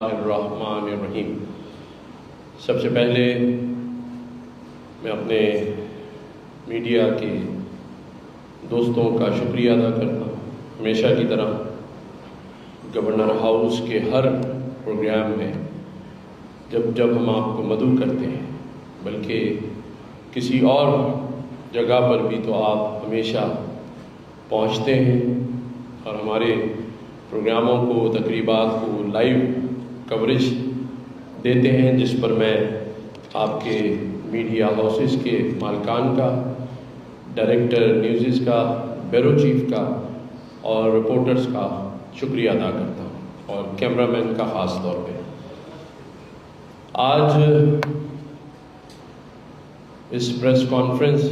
الرحمن الرحیم۔ سب سے پہلے میں اپنے میڈیا کے دوستوں کا شکریہ ادا کرتا ہوں۔ ہمیشہ کی طرح گورنر ہاؤس کے ہر پروگرام میں جب ہم آپ کو مدعو کرتے ہیں، بلکہ کسی اور جگہ پر بھی تو آپ ہمیشہ پہنچتے ہیں اور ہمارے پروگراموں کو، تقریبات کو لائیو کوریج دیتے ہیں، جس پر میں آپ کے میڈیا ہاؤسز کے مالکان کا، ڈائریکٹر نیوزز کا، بیورو چیف کا اور رپورٹرز کا شکریہ ادا کرتا ہوں، اور کیمرہ مین کا خاص طور پہ۔ آج اس پریس کانفرنس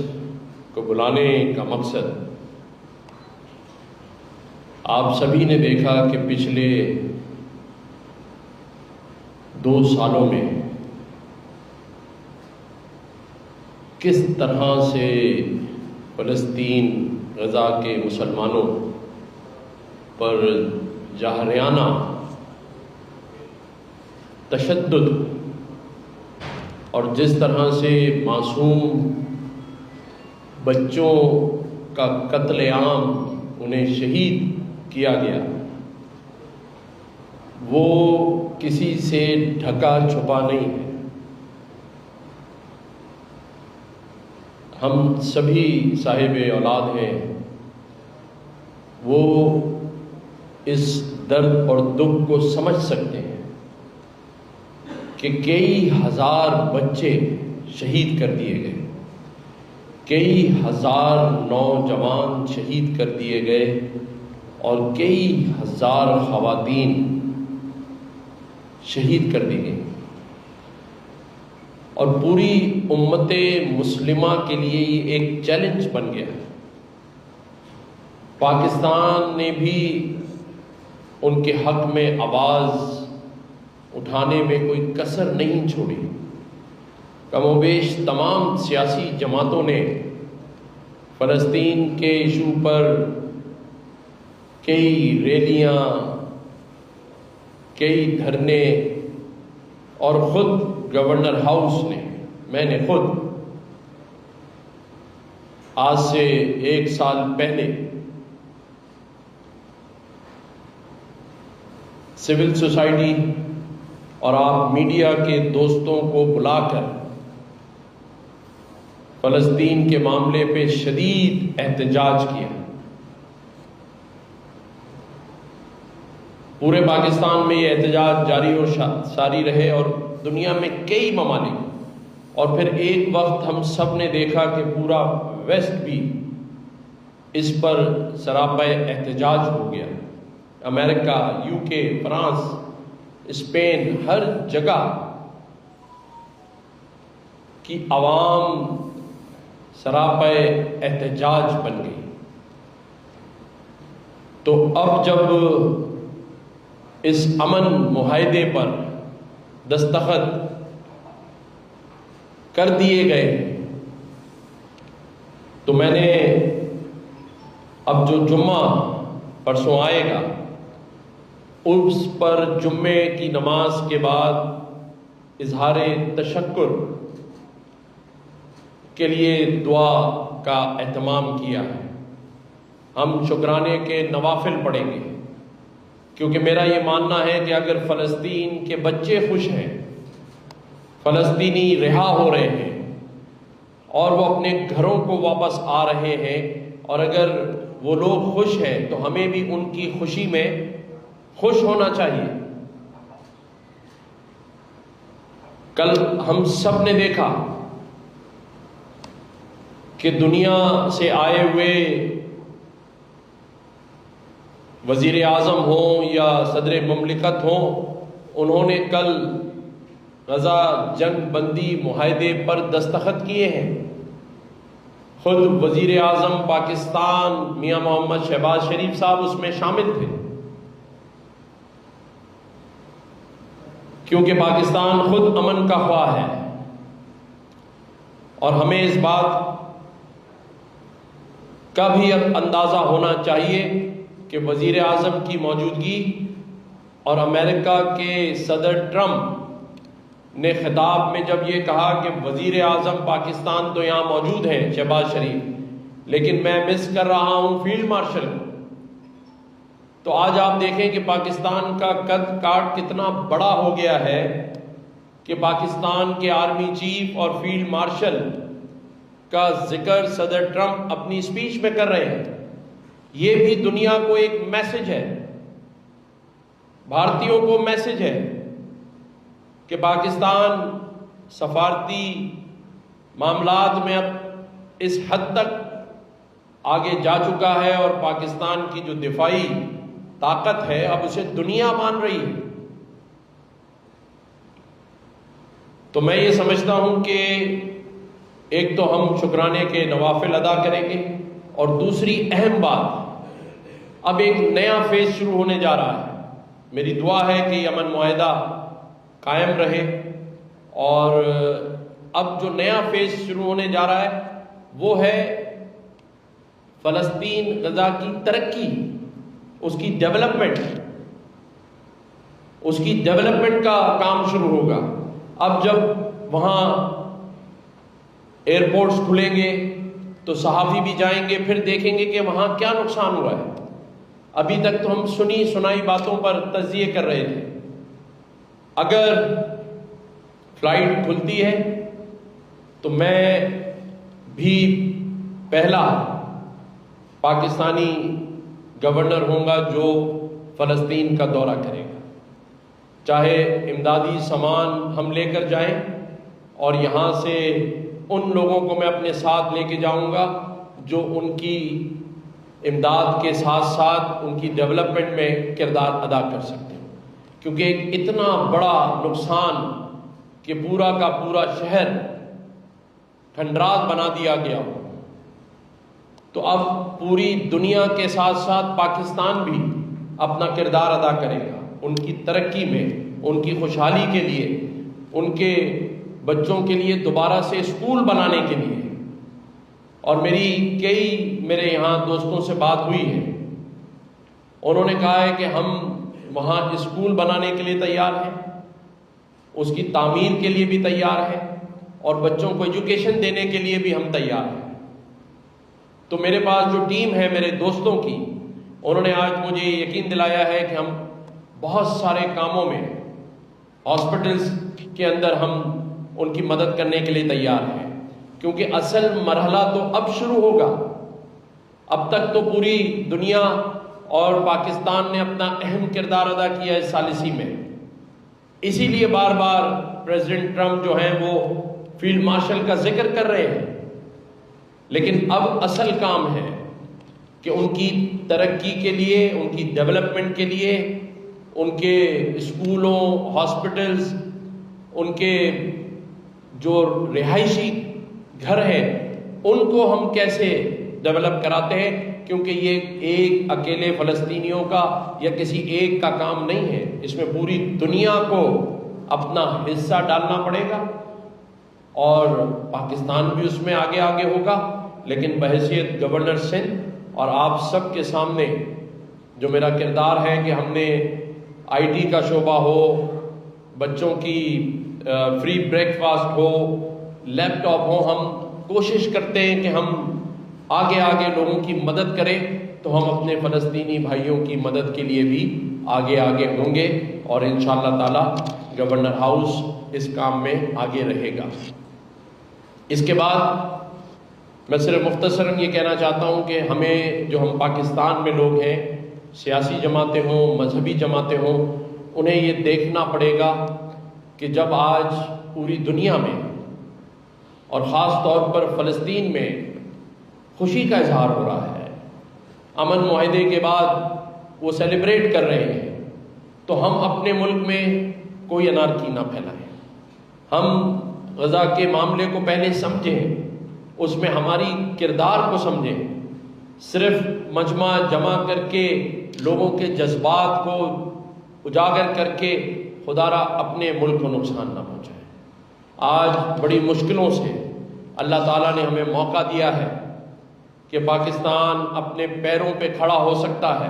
کو بلانے کا مقصد، آپ سبھی نے دیکھا کہ پچھلے 2 سالوں میں کس طرح سے فلسطین، غزہ کے مسلمانوں پر جاہرانہ تشدد اور جس طرح سے معصوم بچوں کا قتل عام، انہیں شہید کیا گیا، وہ کسی سے ڈھکا چھپا نہیں ہے۔ ہم سبھی صاحب اولاد ہیں، وہ اس درد اور دکھ کو سمجھ سکتے ہیں کہ کئی ہزار بچے شہید کر دیے گئے، کئی ہزار نوجوان شہید کر دیے گئے، اور کئی ہزار خواتین شہید کر دی گئی، اور پوری امت مسلمہ کے لیے یہ ایک چیلنج بن گیا ہے۔ پاکستان نے بھی ان کے حق میں آواز اٹھانے میں کوئی کسر نہیں چھوڑی۔ کم و بیش تمام سیاسی جماعتوں نے فلسطین کے ایشو پر کئی ریلیاں، کئی دھرنے، اور خود گورنر ہاؤس نے، میں نے خود آج سے 1 سال پہلے سول سوسائٹی اور آپ میڈیا کے دوستوں کو بلا کر فلسطین کے معاملے پہ شدید احتجاج کیا۔ پورے پاکستان میں یہ احتجاج جاری اور ساری رہے، اور دنیا میں کئی ممالک، اور پھر ایک وقت ہم سب نے دیکھا کہ پورا ویسٹ بھی اس پر سراپا احتجاج ہو گیا۔ امریکہ، UK، فرانس، اسپین، ہر جگہ کی عوام سراپا احتجاج بن گئی۔ تو اب جب اس امن معاہدے پر دستخط کر دیے گئے، تو میں نے اب جو جمعہ پرسوں آئے گا، اس پر جمعے کی نماز کے بعد اظہار تشکر کے لیے دعا کا اہتمام کیا ہے۔ ہم شکرانے کے نوافل پڑھیں گے، کیونکہ میرا یہ ماننا ہے کہ اگر فلسطین کے بچے خوش ہیں، فلسطینی رہا ہو رہے ہیں، اور وہ اپنے گھروں کو واپس آ رہے ہیں، اور اگر وہ لوگ خوش ہیں تو ہمیں بھی ان کی خوشی میں خوش ہونا چاہیے۔ کل ہم سب نے دیکھا کہ دنیا سے آئے ہوئے وزیر اعظم ہوں یا صدر مملکت ہوں، انہوں نے کل غزہ جنگ بندی معاہدے پر دستخط کیے ہیں۔ خود وزیر اعظم پاکستان میاں محمد شہباز شریف صاحب اس میں شامل تھے، کیونکہ پاکستان خود امن کا خواہ ہے، اور ہمیں اس بات کا بھی اب اندازہ ہونا چاہیے کہ وزیر اعظم کی موجودگی اور امریکہ کے صدر ٹرمپ نے خطاب میں جب یہ کہا کہ وزیر اعظم پاکستان تو یہاں موجود ہیں شہباز شریف، لیکن میں مس کر رہا ہوں فیلڈ مارشل کو، تو آج آپ دیکھیں کہ پاکستان کا قد کاٹ کتنا بڑا ہو گیا ہے کہ پاکستان کے آرمی چیف اور فیلڈ مارشل کا ذکر صدر ٹرمپ اپنی اسپیچ میں کر رہے ہیں۔ یہ بھی دنیا کو ایک میسج ہے، بھارتیوں کو میسج ہے کہ پاکستان سفارتی معاملات میں اب اس حد تک آگے جا چکا ہے اور پاکستان کی جو دفاعی طاقت ہے اب اسے دنیا مان رہی ہے۔ تو میں یہ سمجھتا ہوں کہ ایک تو ہم شکرانے کے نوافل ادا کریں گے، اور دوسری اہم بات، اب ایک نیا فیز شروع ہونے جا رہا ہے۔ میری دعا ہے کہ یہ امن معاہدہ قائم رہے، اور اب جو نیا فیز شروع ہونے جا رہا ہے وہ ہے فلسطین غزہ کی ترقی، اس کی ڈیولپمنٹ کا کام شروع ہوگا۔ اب جب وہاں ایئرپورٹس کھلیں گے تو صحافی بھی جائیں گے، پھر دیکھیں گے کہ وہاں کیا نقصان ہوا ہے۔ ابھی تک تو ہم سنی سنائی باتوں پر تجزیے کر رہے تھے۔ اگر فلائٹ کھلتی ہے تو میں بھی پہلا پاکستانی گورنر ہوں گا جو فلسطین کا دورہ کرے گا، چاہے امدادی سامان ہم لے کر جائیں، اور یہاں سے ان لوگوں کو میں اپنے ساتھ لے کے جاؤں گا جو ان کی امداد کے ساتھ ساتھ ان کی ڈیولپمنٹ میں کردار ادا کر سکتے ہیں، کیونکہ ایک اتنا بڑا نقصان کہ پورا کا پورا شہر کھنڈرات بنا دیا گیا ہو، تو اب پوری دنیا کے ساتھ ساتھ پاکستان بھی اپنا کردار ادا کرے گا ان کی ترقی میں، ان کی خوشحالی کے لیے، ان کے بچوں کے لیے دوبارہ سے اسکول بنانے کے لیے۔ اور میرے یہاں دوستوں سے بات ہوئی ہے، انہوں نے کہا ہے کہ ہم وہاں اسکول بنانے کے لیے تیار ہیں، اس کی تعمیر کے لیے بھی تیار ہیں، اور بچوں کو ایجوکیشن دینے کے لیے بھی ہم تیار ہیں۔ تو میرے پاس جو ٹیم ہے میرے دوستوں کی، انہوں نے آج مجھے یقین دلایا ہے کہ ہم بہت سارے کاموں میں ہاسپٹلز کے اندر ہم ان کی مدد کرنے کے لیے تیار ہیں، کیونکہ اصل مرحلہ تو اب شروع ہوگا۔ اب تک تو پوری دنیا اور پاکستان نے اپنا اہم کردار ادا کیا ہے ثالثی میں، اسی لیے بار بار پریزیڈنٹ ٹرمپ جو ہیں وہ فیلڈ مارشل کا ذکر کر رہے ہیں، لیکن اب اصل کام ہے کہ ان کی ترقی کے لیے، ان کی ڈیولپمنٹ کے لیے، ان کے اسکولوں، ہاسپٹلز، ان کے جو رہائشی گھر ہیں ان کو ہم کیسے ڈیولپ کراتے ہیں، کیونکہ یہ ایک اکیلے فلسطینیوں کا یا کسی ایک کا کام نہیں ہے، اس میں پوری دنیا کو اپنا حصہ ڈالنا پڑے گا، اور پاکستان بھی اس میں آگے آگے ہوگا۔ لیکن بحیثیت گورنر سندھ اور آپ سب کے سامنے جو میرا کردار ہے کہ ہم نے آئی ٹی کا شعبہ ہو، بچوں کی فری بریک فاسٹ ہو، لیپ ٹاپ ہو، ہم کوشش کرتے ہیں کہ ہم آگے آگے لوگوں کی مدد کریں، تو ہم اپنے فلسطینی بھائیوں کی مدد کے لیے بھی آگے آگے ہوں گے، اور انشاءاللہ تعالی گورنر ہاؤس اس کام میں آگے رہے گا۔ اس کے بعد میں صرف مختصراً یہ کہنا چاہتا ہوں کہ ہم پاکستان میں لوگ ہیں، سیاسی جماعتیں ہوں، مذہبی جماعتیں ہوں، انہیں یہ دیکھنا پڑے گا کہ جب آج پوری دنیا میں اور خاص طور پر فلسطین میں خوشی کا اظہار ہو رہا ہے، امن معاہدے کے بعد وہ سیلیبریٹ کر رہے ہیں، تو ہم اپنے ملک میں کوئی انارکی نہ پھیلائیں، ہم غزہ کے معاملے کو پہلے سمجھیں، اس میں ہماری کردار کو سمجھیں، صرف مجمع جمع کر کے لوگوں کے جذبات کو اجاگر کر کے خدا را اپنے ملک کو نقصان نہ پہنچائے۔ آج بڑی مشکلوں سے اللہ تعالیٰ نے ہمیں موقع دیا ہے کہ پاکستان اپنے پیروں پہ کھڑا ہو سکتا ہے،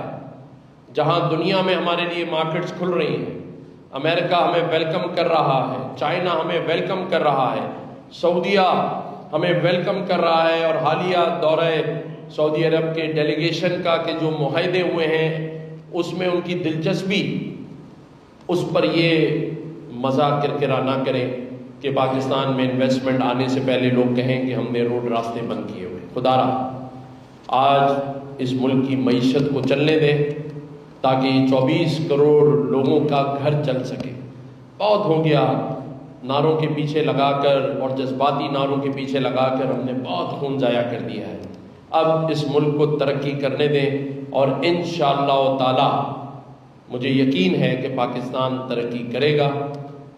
جہاں دنیا میں ہمارے لیے مارکیٹس کھل رہی ہیں، امریکہ ہمیں ویلکم کر رہا ہے، چائنا ہمیں ویلکم کر رہا ہے، سعودیہ ہمیں ویلکم کر رہا ہے، اور حالیہ دورہ سعودی عرب کے ڈیلیگیشن کا کہ جو معاہدے ہوئے ہیں اس میں ان کی دلچسپی، اس پر یہ مذاق کرکرا نہ کریں کہ پاکستان میں انویسٹمنٹ آنے سے پہلے لوگ کہیں کہ ہم نے روڈ راستے بند کیے ہوئے۔ خدا را آج اس ملک کی معیشت کو چلنے دیں تاکہ 24 کروڑ لوگوں کا گھر چل سکے۔ بہت ہو گیا نعروں کے پیچھے لگا کر اور جذباتی نعروں کے پیچھے لگا کر ہم نے بہت خون ضائع کر دیا ہے۔ اب اس ملک کو ترقی کرنے دیں، اور انشاءاللہ تعالی مجھے یقین ہے کہ پاکستان ترقی کرے گا۔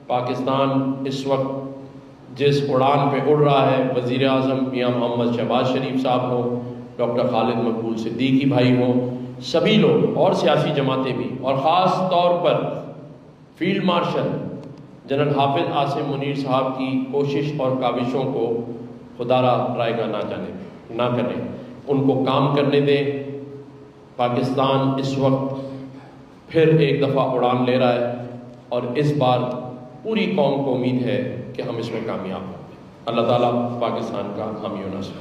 پاکستان اس وقت جس اڑان پہ اڑ رہا ہے، وزیر اعظم میاں محمد شہباز شریف صاحب ہوں، ڈاکٹر خالد مقبول صدیقی بھائی ہوں، سبھی لوگ اور سیاسی جماعتیں بھی، اور خاص طور پر فیلڈ مارشل جنرل حافظ عاصم منیر صاحب کی کوشش اور کاوشوں کو خدا را رائے گاہ نہ کریں، ان کو کام کرنے دیں۔ پاکستان اس وقت پھر ایک دفعہ اڑان لے رہا ہے، اور اس بار پوری قوم کو امید ہے کہ ہم اس میں کامیاب ہوں گے۔ اللہ تعالیٰ پاکستان کا حامی و ناصر۔